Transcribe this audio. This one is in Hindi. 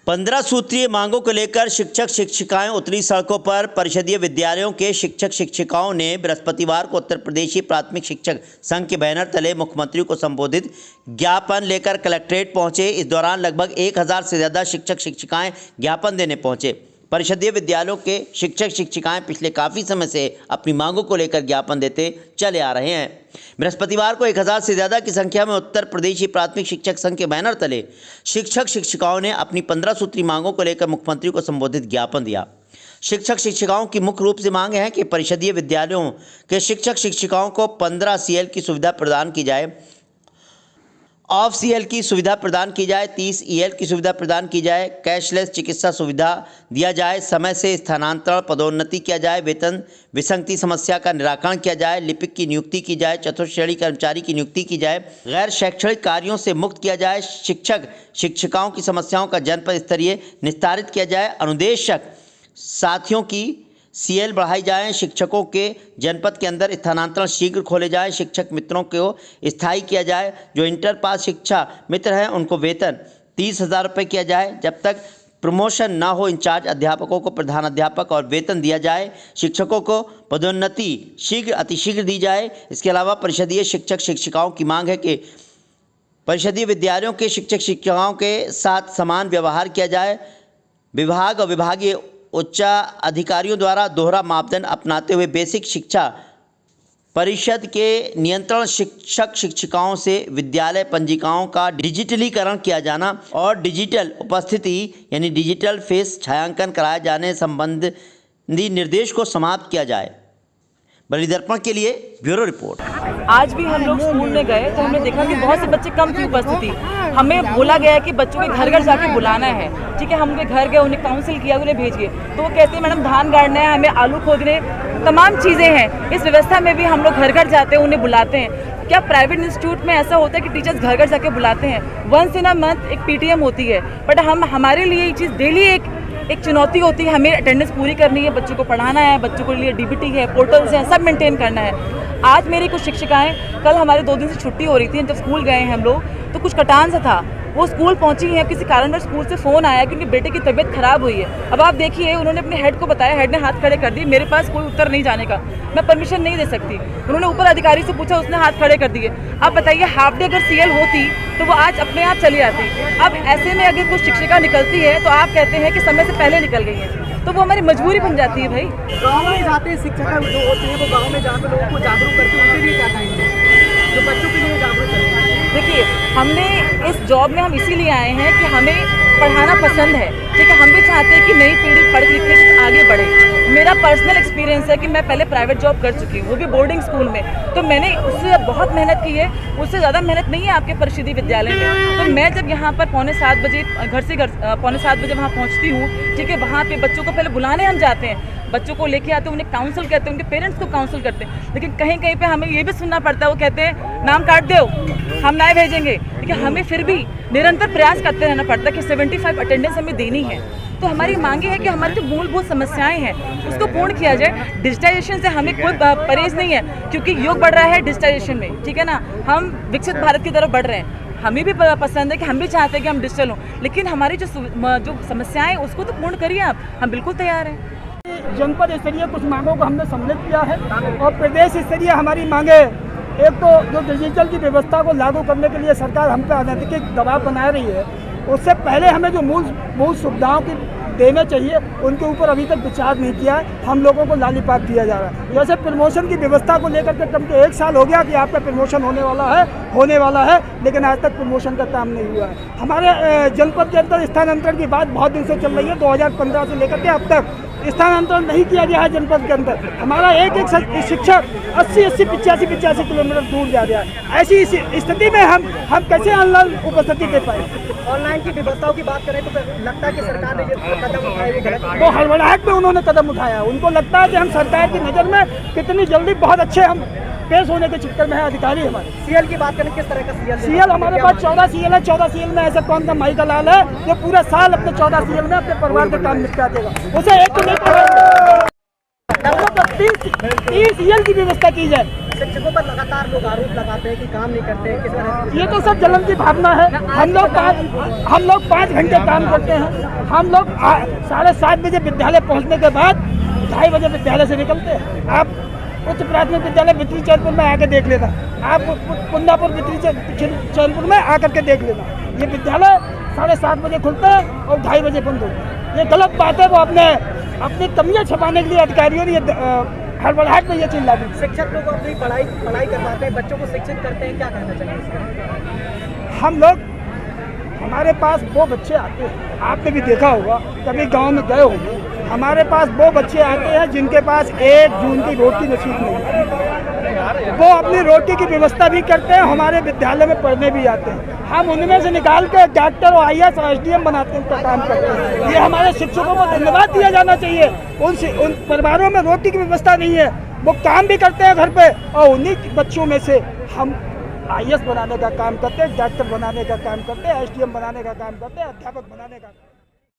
15 सूत्रीय मांगों को लेकर शिक्षक शिक्षिकाएं उतरी सड़कों पर। परिषदीय विद्यालयों के शिक्षक शिक्षिकाओं ने बृहस्पतिवार को उत्तर प्रदेशी प्राथमिक शिक्षक संघ के बैनर तले मुख्यमंत्री को संबोधित ज्ञापन लेकर कलेक्ट्रेट पहुंचे। इस दौरान लगभग 1000 से ज़्यादा शिक्षक शिक्षिकाएं ज्ञापन देने पहुंचे। परिषदीय विद्यालयों के शिक्षक शिक्षिकाएं पिछले काफ़ी समय से अपनी मांगों को लेकर ज्ञापन देते चले आ रहे हैं। बृहस्पतिवार को 1000 से ज़्यादा की संख्या में उत्तर प्रदेशी प्राथमिक शिक्षक संघ के बैनर तले शिक्षक शिक्षिकाओं ने अपनी 15 सूत्री मांगों को लेकर मुख्यमंत्री को संबोधित ज्ञापन दिया। शिक्षक शिक्षिकाओं की मुख्य रूप से मांग है कि परिषदीय विद्यालयों के शिक्षक शिक्षिकाओं को 15 CL की सुविधा प्रदान की जाए, ऑफ CL की सुविधा प्रदान की जाए, 30 EL की सुविधा प्रदान की जाए, कैशलेस चिकित्सा सुविधा दिया जाए, समय से स्थानांतरण पदोन्नति किया जाए, वेतन विसंगति समस्या का निराकरण किया जाए, लिपिक की नियुक्ति की जाए, चतुर्थ श्रेणी कर्मचारी की नियुक्ति की जाए, गैर शैक्षणिक कार्यों से मुक्त किया जाए, शिक्षक शिक्षिकाओं की समस्याओं का जनपद स्तरीय निस्तारित किया जाए, अनुदेशक साथियों की CL बढ़ाई जाए, शिक्षकों के जनपद के अंदर स्थानांतरण शीघ्र खोले जाए, शिक्षक मित्रों को स्थायी किया जाए, जो इंटर पास शिक्षा मित्र हैं उनको वेतन 30,000 रुपये किया जाए, जब तक प्रमोशन ना हो इंचार्ज अध्यापकों को प्रधान अध्यापक और वेतन दिया जाए, शिक्षकों को पदोन्नति शीघ्र अतिशीघ्र दी जाए। इसके अलावा परिषदीय शिक्षक शिक्षिकाओं की मांग है कि परिषदीय विद्यालयों के शिक्षक शिक्षिकाओं के साथ समान व्यवहार किया जाए, विभाग और विभागीय उच्च अधिकारियों द्वारा दोहरा मापदंड अपनाते हुए बेसिक शिक्षा परिषद के नियंत्रण शिक्षक शिक्षिकाओं से विद्यालय पंजिकाओं का डिजिटलीकरण किया जाना और डिजिटल उपस्थिति यानी डिजिटल फेस छायांकन कराए जाने संबंधी निर्देश को समाप्त किया जाए। बलि दर्पण के लिए ब्यूरो रिपोर्ट। आज भी हम लोग स्कूल में गए तो हमने देखा कि बहुत से बच्चे कम थी उपस्थिति। हमें बोला गया है कि बच्चों के घर घर जाके बुलाना है। ठीक है, हम उनके घर गए, उन्हें काउंसिल किया, उन्हें भेज गए तो वो कहते हैं मैडम धान गाड़ना है, हमें आलू खोदने, तमाम चीज़ें हैं। इस व्यवस्था में भी हम लोग घर घर जाते हैं, उन्हें बुलाते हैं। क्या प्राइवेट इंस्टीट्यूट में ऐसा होता है कि टीचर्स घर घर जाके बुलाते हैं? वंस इन अ मंथ एक PTM होती है, बट हमारे लिए ये चीज़ डेली एक चुनौती होती है। हमें अटेंडेंस पूरी करनी है, बच्चों को पढ़ाना है, बच्चों के लिए DBT है, पोर्टल्स हैं, सब मेंटेन करना है। आज मेरी कुछ शिक्षिकाएं, कल हमारे 2 दिन से छुट्टी हो रही थी, जब स्कूल गए हैं हम लोग तो कुछ कटान सा था, वो स्कूल पहुंची हैं, किसी कारणवश स्कूल से फ़ोन आया कि उनके बेटे की तबीयत खराब हुई है। अब आप देखिए, उन्होंने अपने हेड को बताया, हेड ने हाथ खड़े कर दिए, मेरे पास कोई उत्तर नहीं जाने का, मैं परमिशन नहीं दे सकती। उन्होंने ऊपर अधिकारी से पूछा, उसने हाथ खड़े कर दिए। अब बताइए, हाफ डे अगर CL होती तो वो आज अपने आप चली आती। अब ऐसे में अगर कुछ शिक्षिका निकलती है तो आप कहते हैं कि समय से पहले निकल गई है, तो वो हमारी मजबूरी बन जाती है। भाई गाँव में जाते हैं शिक्षिका जो होती है, वो गाँव में जाकर लोगों को जागरूक करके उनके लिए क्या कहेंगे, जो बच्चों के लिए जागरूक करेंगे? देखिए, हमने इस जॉब में हम इसीलिए आए हैं कि हमें पढ़ाना पसंद है। ठीक है, हम भी चाहते हैं कि नई पीढ़ी पढ़ लिख के आगे बढ़े। मेरा पर्सनल एक्सपीरियंस है कि मैं पहले प्राइवेट जॉब कर चुकी हूँ, वो भी बोर्डिंग स्कूल में, तो मैंने उससे बहुत मेहनत की है। उससे ज़्यादा मेहनत नहीं है आपके परिषदीय विद्यालय में। तो मैं जब यहाँ पर पौने 7 बजे पौने 7 बजे वहाँ पहुँचती हूँ, ठीक है, वहाँ पे बच्चों को पहले बुलाने हम जाते हैं, बच्चों को लेके आते हैं, उन्हें काउंसिल करते हैं, उनके पेरेंट्स को काउंसिल करते हैं। लेकिन कहीं कहीं पे हमें ये भी सुनना पड़ता है, वो कहते हैं नाम काट दो, हम नए भेजेंगे। लेकिन हमें फिर भी निरंतर प्रयास करते रहना पड़ता है कि 75 अटेंडेंस हमें देनी है। तो हमारी मांगे है कि हमारी जो मूलभूत समस्याएं हैं उसको पूर्ण किया जाए। डिजिटाइजेशन से हमें कोई परहेज नहीं है, क्योंकि योग बढ़ रहा है डिजिटाइजेशन में। ठीक है ना, हम विकसित भारत की तरफ बढ़ रहे हैं। हमें भी पसंद है कि हम भी चाहते हैं कि हम डिजिटल हों, लेकिन हमारी जो समस्याएं उसको तो पूर्ण करिए आप। हम बिल्कुल तैयार हैं। जनपद स्तरीय कुछ मांगों को हमने सम्मिलित किया है और प्रदेश स्तरीय हमारी मांगे, एक तो जो डिजिटल की व्यवस्था को लागू करने के लिए सरकार हम पर अनैतिक दबाव बना रही है, उससे पहले हमें जो मूल सुविधाओं की देने चाहिए उनके ऊपर अभी तक विचार नहीं किया है। हम लोगों को लालीपाप दिया जा रहा है। जैसे प्रमोशन की व्यवस्था को लेकर के कम से 1 साल हो गया कि आपका प्रमोशन होने वाला है, लेकिन आज तक प्रमोशन का काम नहीं हुआ है। हमारे जनपद के अंदर स्थानांतरण की बात बहुत दिन से चल रही है। 2015 से लेकर के अब तक स्थानांतरण नहीं किया गया है जनपद के अंदर। हमारा एक शिक्षक 80-80, 85-85 किलोमीटर दूर जा रहा है। ऐसी स्थिति में हम कैसे ऑनलाइन उपस्थिति दे पाए? ऑनलाइन की व्यवस्थाओं की बात करें तो लगता है कि सरकार ने जो कदम उठाए वो गलत, वो हड़बड़ाहट में उन्होंने कदम उठाया। उनको लगता है कि हम सरकार की नज़र में कितनी जल्दी बहुत अच्छे हम पेश होने के चक्कर में है अधिकारी हमारे। CL की बात करें, किस तरह का CL हमारे पास 14 CL है। 14 CL में ऐसा कौन सा माई का लाल है जो पूरा साल अपने 14 CL में अपने परिवार का काम निपटा देगा? उसे एक तो 30 CL की व्यवस्था की जाए। शिक्षकों पर लगातार लोग आरोप लगाते हैं कि काम नहीं करते हैं, किस तरह ये तो सब जलन की भावना है। हम लोग 5 घंटे काम करते हैं। हम लोग 7:30 बजे विद्यालय पहुंचने के बाद 2:30 बजे विद्यालय से निकलते हैं। आप उच्च प्राथमिक विद्यालय बित्री चैनपुर में आके देख लेना, आप कुंदापुर बित्री चैनपुर में आकर के देख लेना। ये विद्यालय 7:30 बजे खुलता है और 2:30 बजे बंद होता है। ये गलत बात है। वो अपनी कमियां छुपाने के लिए अधिकारियों ने हड़बड़ाहट में ये चिल्ला दी। शिक्षक लोग अपनी पढ़ाई करवाते हैं, बच्चों को शिक्षित करते हैं, क्या कहना चाहिए? हम लोग, हमारे पास वो बच्चे आते हैं, आपने भी देखा होगा, कभी गांव में गए होंगे, हमारे पास वो बच्चे आते हैं जिनके पास 1 जून की रोटी नसीब नहीं है। वो अपनी रोटी की व्यवस्था भी करते हैं, हमारे विद्यालय में पढ़ने भी आते हैं। हम उनमें से निकाल के डॉक्टर और IAS और SDM बनाते हैं, काम करते हैं। ये हमारे शिक्षकों को धन्यवाद दिया जाना चाहिए। उन परिवारों में रोटी की व्यवस्था नहीं है, वो काम भी करते हैं घर पे, और उन्हीं बच्चों में से हम IAS बनाने का काम करते हैं, डॉक्टर बनाने का काम करते हैं, SDM बनाने का काम करते हैं, अध्यापक बनाने का।